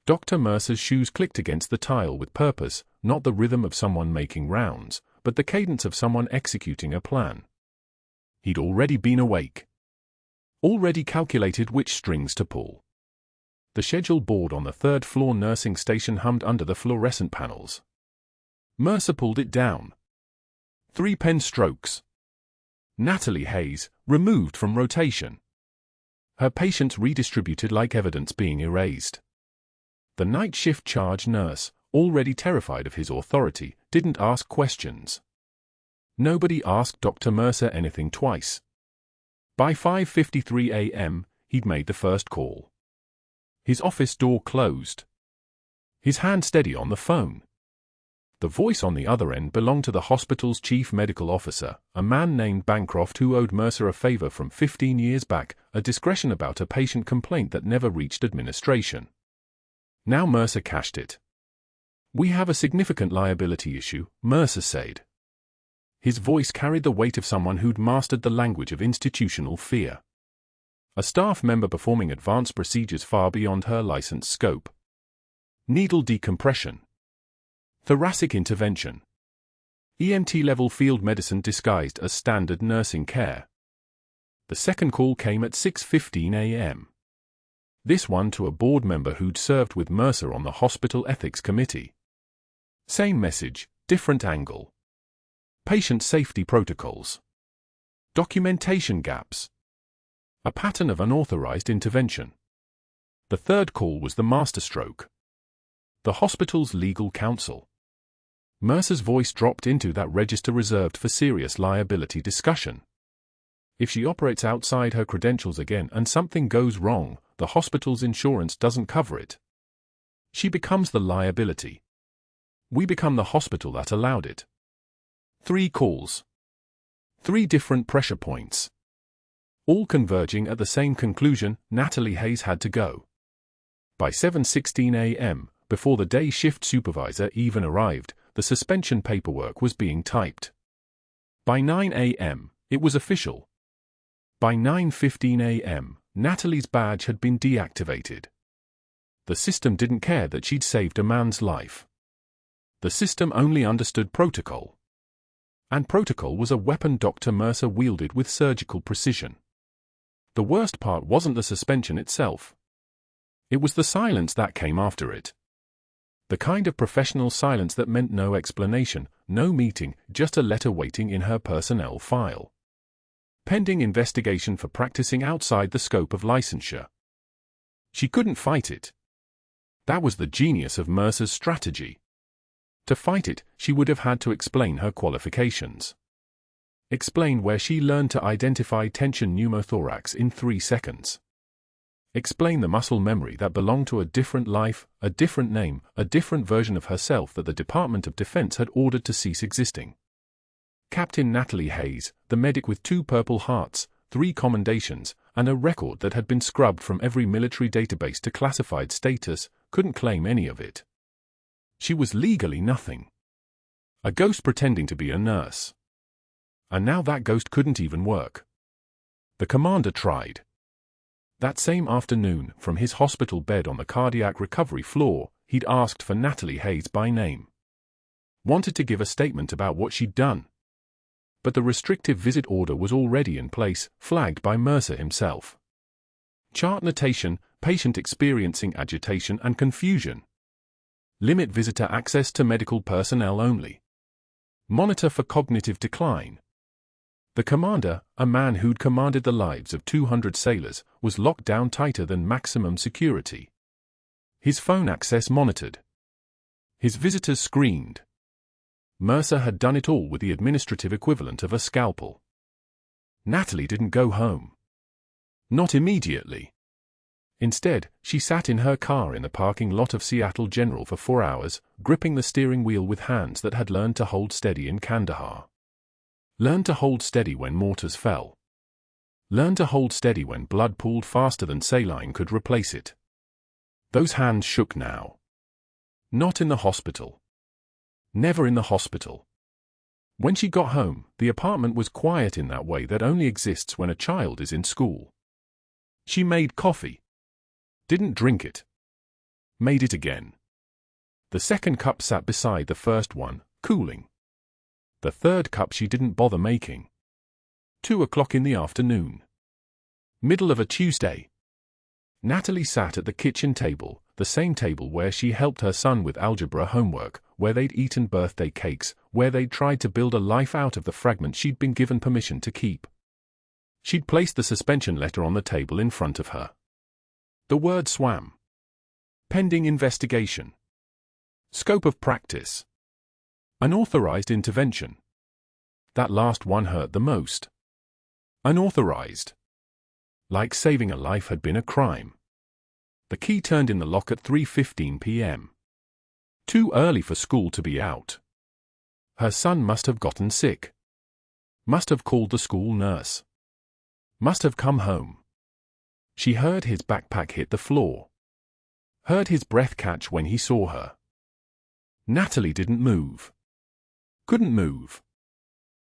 Dr. Mercer's shoes clicked against the tile with purpose, not the rhythm of someone making rounds, but the cadence of someone executing a plan. He'd already been awake. Already calculated which strings to pull. The schedule board on the third-floor nursing station hummed under the fluorescent panels. Mercer pulled it down. 3 pen strokes. Natalie Hayes, removed from rotation. Her patients redistributed like evidence being erased. The night shift charge nurse, already terrified of his authority, didn't ask questions. Nobody asked Dr. Mercer anything twice. By 5:53 a.m., he'd made the first call. His office door closed. His hand steady on the phone. The voice on the other end belonged to the hospital's chief medical officer, a man named Bancroft who owed Mercer a favor from 15 years back, a discretion about a patient complaint that never reached administration. Now Mercer cashed it. "We have a significant liability issue," Mercer said. His voice carried the weight of someone who'd mastered the language of institutional fear. A staff member performing advanced procedures far beyond her license scope. Needle decompression. Thoracic intervention. EMT-level field medicine disguised as standard nursing care. The second call came at 6:15 a.m. This one to a board member who'd served with Mercer on the hospital ethics committee. Same message, different angle. Patient safety protocols. Documentation gaps. A pattern of unauthorized intervention. The third call was the masterstroke. The hospital's legal counsel. Mercer's voice dropped into that register reserved for serious liability discussion. If she operates outside her credentials again and something goes wrong, the hospital's insurance doesn't cover it. She becomes the liability. We become the hospital that allowed it. 3 calls. 3 different pressure points. All converging at the same conclusion: Natalie Hayes had to go. By 7:16 a.m., before the day shift supervisor even arrived, the suspension paperwork was being typed. By 9 a.m., it was official. By 9:15 a.m., Natalie's badge had been deactivated. The system didn't care that she'd saved a man's life. The system only understood protocol. And protocol was a weapon Dr. Mercer wielded with surgical precision. The worst part wasn't the suspension itself. It was the silence that came after it. The kind of professional silence that meant no explanation, no meeting, just a letter waiting in her personnel file. Pending investigation for practicing outside the scope of licensure. She couldn't fight it. That was the genius of Mercer's strategy. To fight it, she would have had to explain her qualifications. Explain where she learned to identify tension pneumothorax in 3 seconds. Explain the muscle memory that belonged to a different life, a different name, a different version of herself that the Department of Defense had ordered to cease existing. Captain Natalie Hayes, the medic with 2 Purple Hearts, 3 commendations, and a record that had been scrubbed from every military database to classified status, couldn't claim any of it. She was legally nothing. A ghost pretending to be a nurse. And now that ghost couldn't even work. The commander tried. That same afternoon, from his hospital bed on the cardiac recovery floor, he'd asked for Natalie Hayes by name. Wanted to give a statement about what she'd done. But the restrictive visit order was already in place, flagged by Mercer himself. Chart notation, patient experiencing agitation and confusion. Limit visitor access to medical personnel only. Monitor for cognitive decline. The commander, a man who'd commanded the lives of 200 sailors, was locked down tighter than maximum security. His phone access monitored. His visitors screened. Mercer had done it all with the administrative equivalent of a scalpel. Natalie didn't go home. Not immediately. Instead, she sat in her car in the parking lot of Seattle General for 4 hours, gripping the steering wheel with hands that had learned to hold steady in Kandahar. Learned to hold steady when mortars fell. Learned to hold steady when blood pooled faster than saline could replace it. Those hands shook now. Not in the hospital. Never in the hospital. When she got home, the apartment was quiet in that way that only exists when a child is in school. She made coffee. Didn't drink it. Made it again. The second cup sat beside the first one, cooling. The third cup she didn't bother making. 2 o'clock in the afternoon. Middle of a Tuesday. Natalie sat at the kitchen table, the same table where she helped her son with algebra homework, where they'd eaten birthday cakes, where they'd tried to build a life out of the fragment she'd been given permission to keep. She'd placed the suspension letter on the table in front of her. The word swam. Pending investigation. Scope of practice. Unauthorized intervention. That last one hurt the most. Unauthorized. Like saving a life had been a crime. The key turned in the lock at 3:15 p.m. Too early for school to be out. Her son must have gotten sick. Must have called the school nurse. Must have come home. She heard his backpack hit the floor. Heard his breath catch when he saw her. Natalie didn't move. Couldn't move.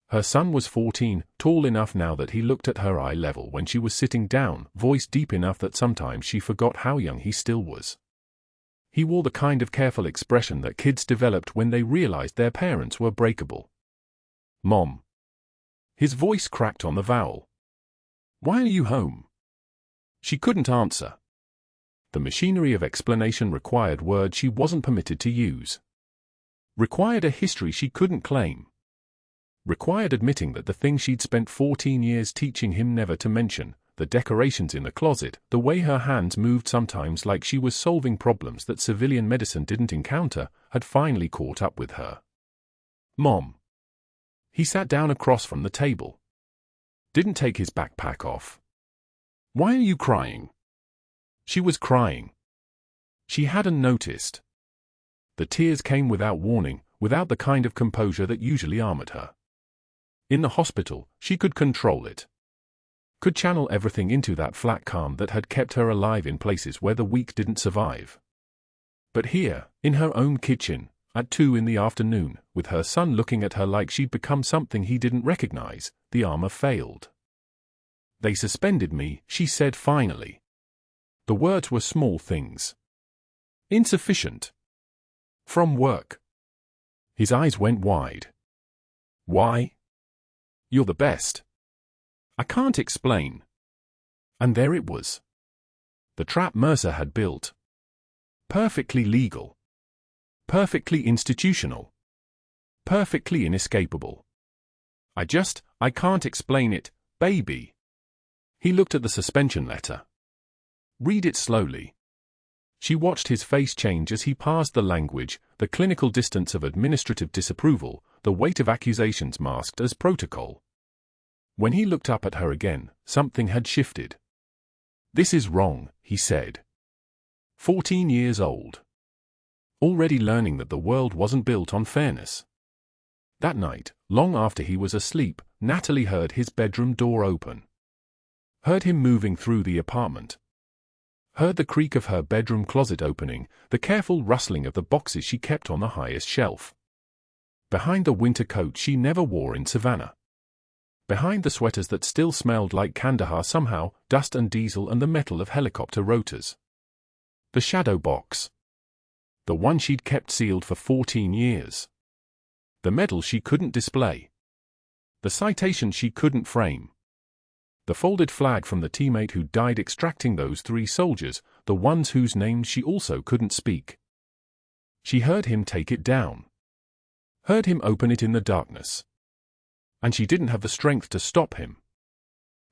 Her son was 14, tall enough now that he looked at her eye level when she was sitting down, voice deep enough that sometimes she forgot how young he still was. He wore the kind of careful expression that kids developed when they realized their parents were breakable. Mom. His voice cracked on the vowel. Why are you home? She couldn't answer. The machinery of explanation required words she wasn't permitted to use. Required a history she couldn't claim. Required admitting that the thing she'd spent 14 years teaching him never to mention, the decorations in the closet, the way her hands moved sometimes like she was solving problems that civilian medicine didn't encounter, had finally caught up with her. Mom. He sat down across from the table. Didn't take his backpack off. Why are you crying? She was crying. She hadn't noticed. The tears came without warning, without the kind of composure that usually armored her. In the hospital, she could control it. Could channel everything into that flat calm that had kept her alive in places where the weak didn't survive. But here, in her own kitchen, at 2 in the afternoon, with her son looking at her like she'd become something he didn't recognize, the armor failed. They suspended me, she said finally. The words were small things. Insufficient. From work. His eyes went wide. Why? You're the best. I can't explain. And there it was. The trap Mercer had built. Perfectly legal. Perfectly institutional. Perfectly inescapable. I can't explain it, baby. He looked at the suspension letter. Read it slowly. She watched his face change as he parsed the language, the clinical distance of administrative disapproval, the weight of accusations masked as protocol. When he looked up at her again, something had shifted. This is wrong, he said. 14 years old. Already learning that the world wasn't built on fairness. That night, long after he was asleep, Natalie heard his bedroom door open. Heard him moving through the apartment. Heard the creak of her bedroom closet opening, the careful rustling of the boxes she kept on the highest shelf. Behind the winter coat she never wore in Savannah. Behind the sweaters that still smelled like Kandahar somehow, dust and diesel and the metal of helicopter rotors. The shadow box. The one she'd kept sealed for 14 years. The medal she couldn't display. The citation she couldn't frame. The folded flag from the teammate who died extracting those 3 soldiers, the ones whose names she also couldn't speak. She heard him take it down. Heard him open it in the darkness. And she didn't have the strength to stop him.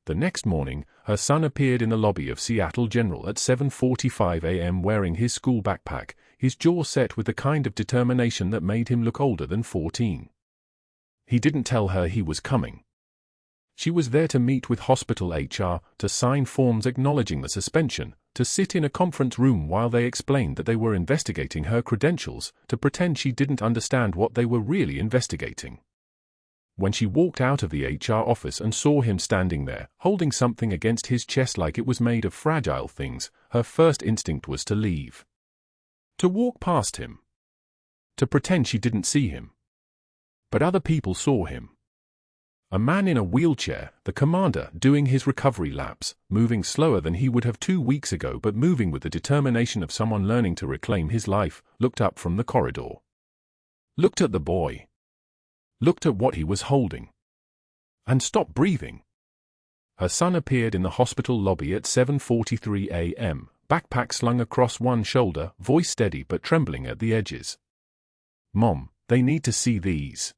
The next morning, her son appeared in the lobby of Seattle General at 7:45 a.m. wearing his school backpack, his jaw set with the kind of determination that made him look older than 14. He didn't tell her he was coming. She was there to meet with hospital HR, to sign forms acknowledging the suspension, to sit in a conference room while they explained that they were investigating her credentials, to pretend she didn't understand what they were really investigating. When she walked out of the HR office and saw him standing there, holding something against his chest like it was made of fragile things, her first instinct was to leave. To walk past him. To pretend she didn't see him. But other people saw him. A man in a wheelchair, the commander, doing his recovery laps, moving slower than he would have 2 weeks ago but moving with the determination of someone learning to reclaim his life, looked up from the corridor. Looked at the boy. Looked at what he was holding. And stopped breathing. Her son appeared in the hospital lobby at 7:43 a.m., backpack slung across one shoulder, voice steady but trembling at the edges. "Mom, they need to see these."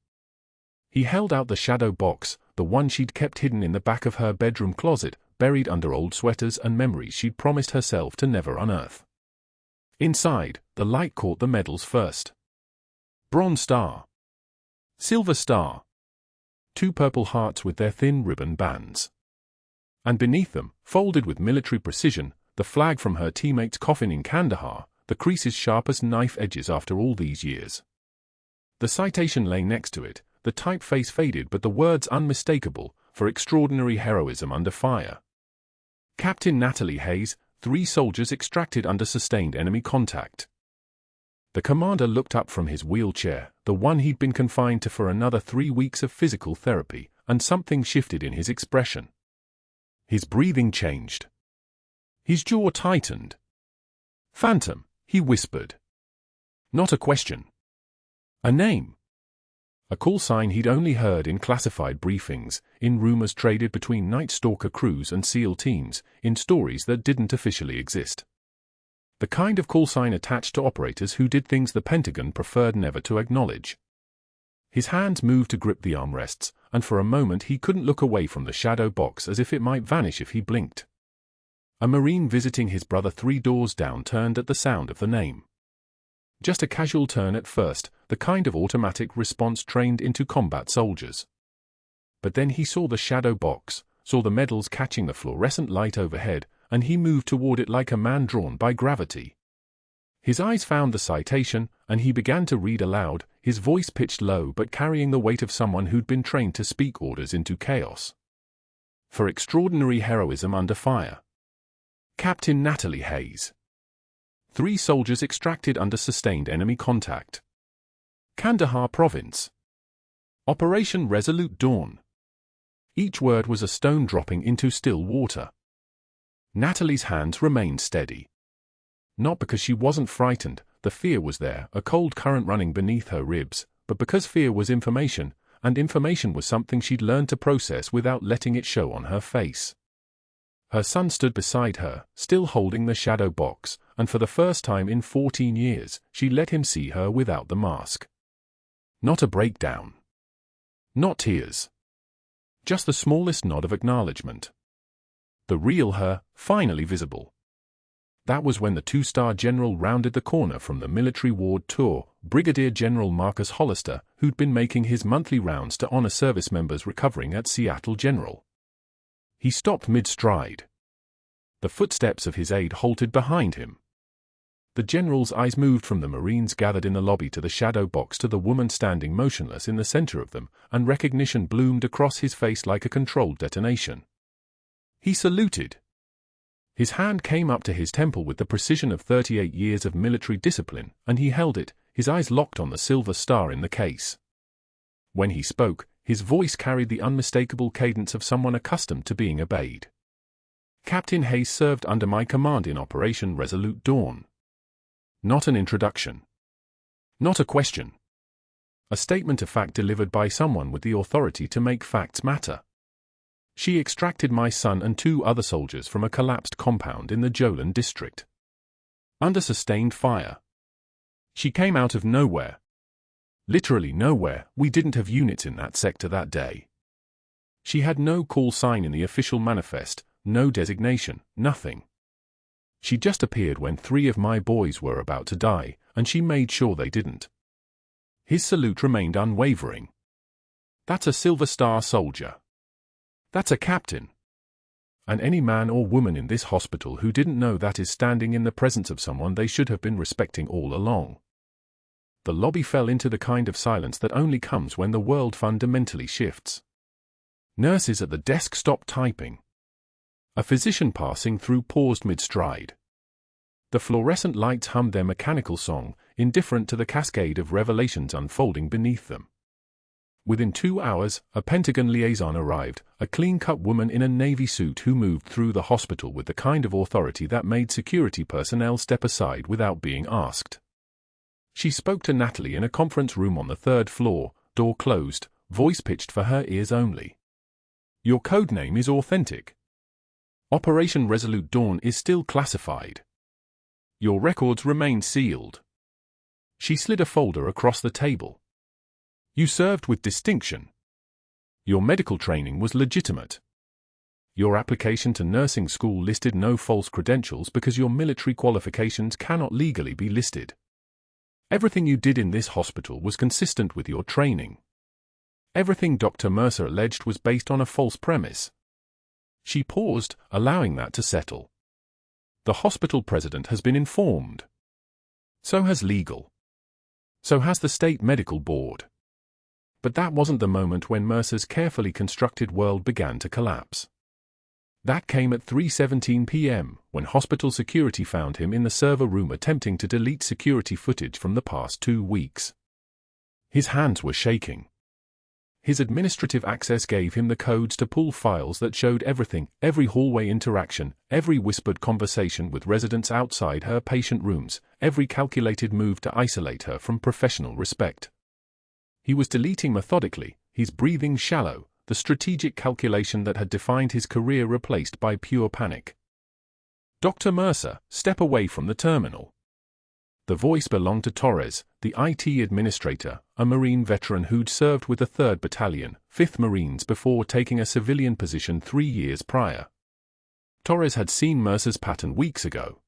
He held out the shadow box, the one she'd kept hidden in the back of her bedroom closet, buried under old sweaters and memories she'd promised herself to never unearth. Inside, the light caught the medals first. Bronze Star. Silver Star. 2 purple hearts with their thin ribbon bands. And beneath them, folded with military precision, the flag from her teammate's coffin in Kandahar, the creases sharp as knife edges after all these years. The citation lay next to it, the typeface faded but the words unmistakable, "For extraordinary heroism under fire." Captain Natalie Hayes, 3 soldiers extracted under sustained enemy contact. The commander looked up from his wheelchair, the one he'd been confined to for another 3 weeks of physical therapy, and something shifted in his expression. His breathing changed. His jaw tightened. "Phantom," he whispered. Not a question. A name. A call sign he'd only heard in classified briefings, in rumors traded between Night Stalker crews and SEAL teams, in stories that didn't officially exist. The kind of call sign attached to operators who did things the Pentagon preferred never to acknowledge. His hands moved to grip the armrests, and for a moment he couldn't look away from the shadow box as if it might vanish if he blinked. A Marine visiting his brother 3 doors down turned at the sound of the name. Just a casual turn at first, the kind of automatic response trained into combat soldiers. But then he saw the shadow box, saw the medals catching the fluorescent light overhead, and he moved toward it like a man drawn by gravity. His eyes found the citation, and he began to read aloud, his voice pitched low but carrying the weight of someone who'd been trained to speak orders into chaos. "For extraordinary heroism under fire. Captain Natalie Hayes. 3 soldiers extracted under sustained enemy contact. Kandahar Province. Operation Resolute Dawn." Each word was a stone dropping into still water. Natalie's hands remained steady. Not because she wasn't frightened, the fear was there, a cold current running beneath her ribs, but because fear was information, and information was something she'd learned to process without letting it show on her face. Her son stood beside her, still holding the shadow box, and for the first time in 14 years, she let him see her without the mask. Not a breakdown. Not tears. Just the smallest nod of acknowledgement. The real her, finally visible. That was when the 2-star general rounded the corner from the military ward tour, Brigadier General Marcus Hollister, who'd been making his monthly rounds to honor service members recovering at Seattle General. He stopped mid-stride. The footsteps of his aide halted behind him. The general's eyes moved from the Marines gathered in the lobby to the shadow box to the woman standing motionless in the center of them, and recognition bloomed across his face like a controlled detonation. He saluted. His hand came up to his temple with the precision of 38 years of military discipline, and he held it, his eyes locked on the silver star in the case. When he spoke, his voice carried the unmistakable cadence of someone accustomed to being obeyed. "Captain Hayes served under my command in Operation Resolute Dawn." Not an introduction. Not a question. A statement of fact delivered by someone with the authority to make facts matter. She extracted my son and 2 other soldiers from a collapsed compound in the Jolan district. Under sustained fire. She came out of nowhere. Literally nowhere. We didn't have units in that sector that day. She had no call sign in the official manifest, no designation, nothing. She just appeared when 3 of my boys were about to die, and she made sure they didn't. His salute remained unwavering. That's a Silver Star soldier. That's a captain. And any man or woman in this hospital who didn't know that is standing in the presence of someone they should have been respecting all along. The lobby fell into the kind of silence that only comes when the world fundamentally shifts. Nurses at the desk stopped typing. A physician passing through paused mid-stride. The fluorescent lights hummed their mechanical song, indifferent to the cascade of revelations unfolding beneath them. Within 2 hours, a Pentagon liaison arrived, a clean-cut woman in a navy suit who moved through the hospital with the kind of authority that made security personnel step aside without being asked. She spoke to Natalie in a conference room on the 3rd floor, door closed, voice pitched for her ears only. Your codename is authentic. Operation Resolute Dawn is still classified. Your records remain sealed. She slid a folder across the table. You served with distinction. Your medical training was legitimate. Your application to nursing school listed no false credentials because your military qualifications cannot legally be listed. Everything you did in this hospital was consistent with your training. Everything Dr. Mercer alleged was based on a false premise. She paused, allowing that to settle. The hospital president has been informed. So has legal. So has the state medical board. But that wasn't the moment when Mercer's carefully constructed world began to collapse. That came at 3:17 p.m., when hospital security found him in the server room attempting to delete security footage from the past 2 weeks. His hands were shaking. His administrative access gave him the codes to pull files that showed everything, every hallway interaction, every whispered conversation with residents outside her patient rooms, every calculated move to isolate her from professional respect. He was deleting methodically, his breathing shallow, the strategic calculation that had defined his career replaced by pure panic. Dr. Mercer, step away from the terminal. The voice belonged to Torres, the IT administrator, a Marine veteran who'd served with the 3rd Battalion, 5th Marines before taking a civilian position 3 years prior. Torres had seen Mercer's pattern weeks ago.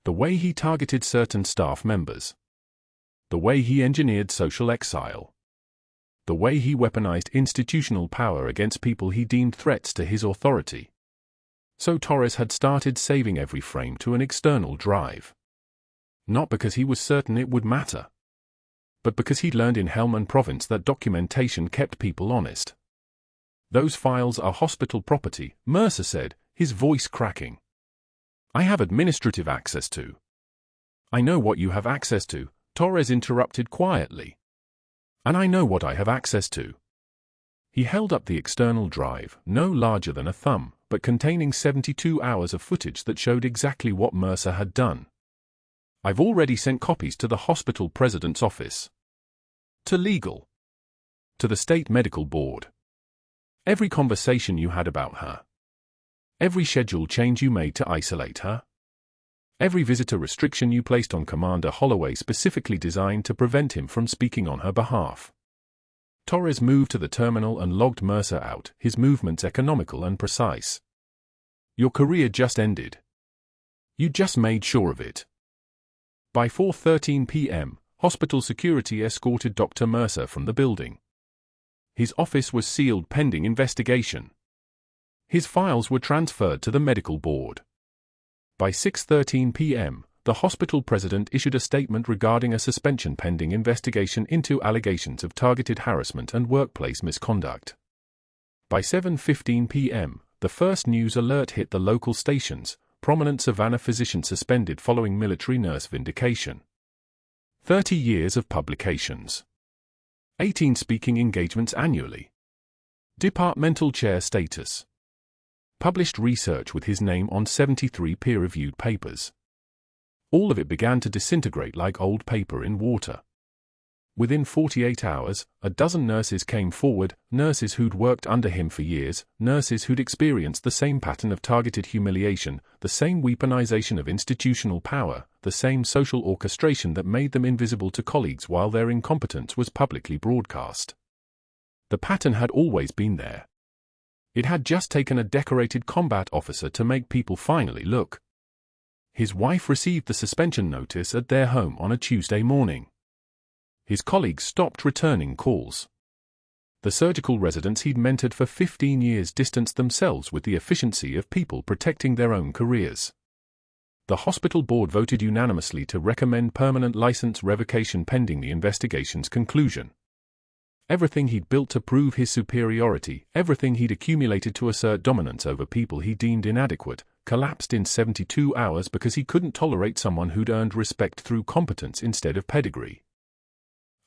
The way he targeted certain staff members. The way he engineered social exile. The way he weaponized institutional power against people he deemed threats to his authority. So Torres had started saving every frame to an external drive. Not because he was certain it would matter, but because he'd learned in Helmand Province that documentation kept people honest. Those files are hospital property, Mercer said, his voice cracking. I have administrative access to. I know what you have access to, Torres interrupted quietly. And I know what I have access to. He held up the external drive, no larger than a thumb, but containing 72 hours of footage that showed exactly what Mercer had done. I've already sent copies to the hospital president's office. To legal. To the state medical board. Every conversation you had about her. Every schedule change you made to isolate her. Every visitor restriction you placed on Commander Holloway specifically designed to prevent him from speaking on her behalf. Torres moved to the terminal and logged Mercer out, his movements economical and precise. Your career just ended. You just made sure of it. By 4:13 p.m., hospital security escorted Dr. Mercer from the building. His office was sealed pending investigation. His files were transferred to the medical board. By 6:13 p.m., the hospital president issued a statement regarding a suspension pending investigation into allegations of targeted harassment and workplace misconduct. By 7:15 p.m., the first news alert hit the local stations, prominent Savannah physician suspended following military nurse vindication. 30 years of publications. 18 speaking engagements annually. Departmental chair status. Published research with his name on 73 peer-reviewed papers. All of it began to disintegrate like old paper in water. Within 48 hours, a dozen nurses came forward, nurses who'd worked under him for years, nurses who'd experienced the same pattern of targeted humiliation, the same weaponization of institutional power, the same social orchestration that made them invisible to colleagues while their incompetence was publicly broadcast. The pattern had always been there. It had just taken a decorated combat officer to make people finally look. His wife received the suspension notice at their home on a Tuesday morning. His colleagues stopped returning calls. The surgical residents he'd mentored for 15 years distanced themselves with the efficiency of people protecting their own careers. The hospital board voted unanimously to recommend permanent license revocation pending the investigation's conclusion. Everything he'd built to prove his superiority, everything he'd accumulated to assert dominance over people he deemed inadequate, collapsed in 72 hours because he couldn't tolerate someone who'd earned respect through competence instead of pedigree.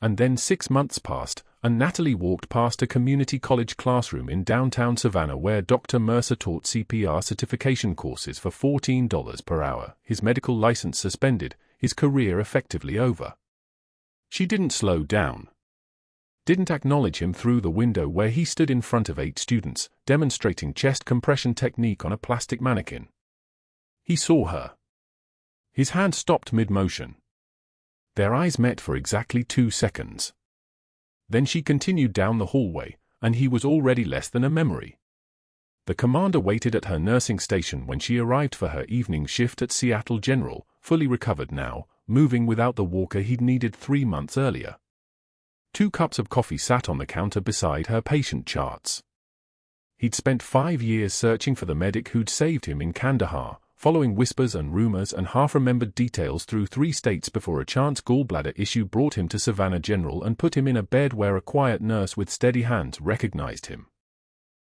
And then 6 months passed, and Natalie walked past a community college classroom in downtown Savannah where Dr. Mercer taught CPR certification courses for $14 per hour, his medical license suspended, his career effectively over. She didn't slow down. Didn't acknowledge him through the window where he stood in front of 8 students, demonstrating chest compression technique on a plastic mannequin. He saw her. His hand stopped mid-motion. Their eyes met for exactly 2 seconds. Then she continued down the hallway, and he was already less than a memory. The commander waited at her nursing station when she arrived for her evening shift at Seattle General, fully recovered now, moving without the walker he'd needed 3 months earlier. 2 cups of coffee sat on the counter beside her patient charts. He'd spent 5 years searching for the medic who'd saved him in Kandahar, following whispers and rumors and half-remembered details through 3 states before a chance gallbladder issue brought him to Savannah General and put him in a bed where a quiet nurse with steady hands recognized him.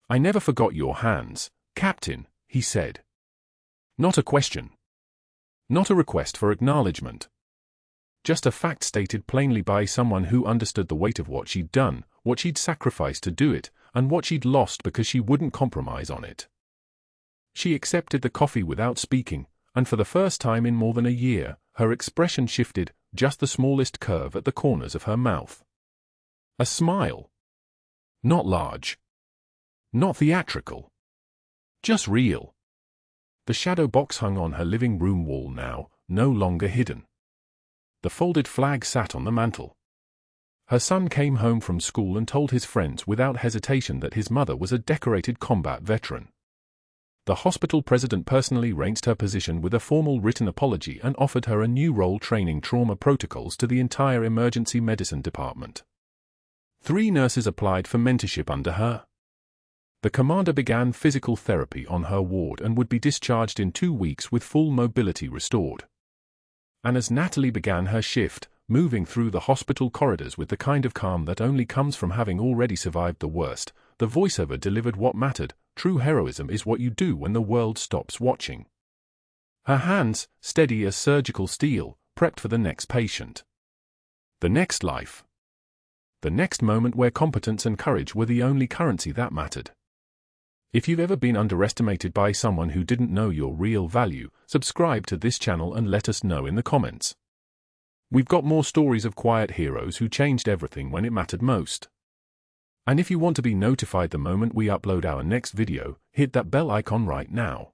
"I never forgot your hands, Captain," he said. Not a question. Not a request for acknowledgement. Just a fact stated plainly by someone who understood the weight of what she'd done, what she'd sacrificed to do it, and what she'd lost because she wouldn't compromise on it. She accepted the coffee without speaking, and for the first time in more than a year, her expression shifted, just the smallest curve at the corners of her mouth. A smile. Not large. Not theatrical. Just real. The shadow box hung on her living room wall now, no longer hidden. The folded flag sat on the mantel. Her son came home from school and told his friends without hesitation that his mother was a decorated combat veteran. The hospital president personally arranged her position with a formal written apology and offered her a new role training trauma protocols to the entire emergency medicine department. 3 nurses applied for mentorship under her. The commander began physical therapy on her ward and would be discharged in 2 weeks with full mobility restored. And as Natalie began her shift, moving through the hospital corridors with the kind of calm that only comes from having already survived the worst, the voiceover delivered what mattered. True heroism is what you do when the world stops watching. Her hands, steady as surgical steel, prepped for the next patient. The next life. The next moment where competence and courage were the only currency that mattered. If you've ever been underestimated by someone who didn't know your real value, subscribe to this channel and let us know in the comments. We've got more stories of quiet heroes who changed everything when it mattered most. And if you want to be notified the moment we upload our next video, hit that bell icon right now.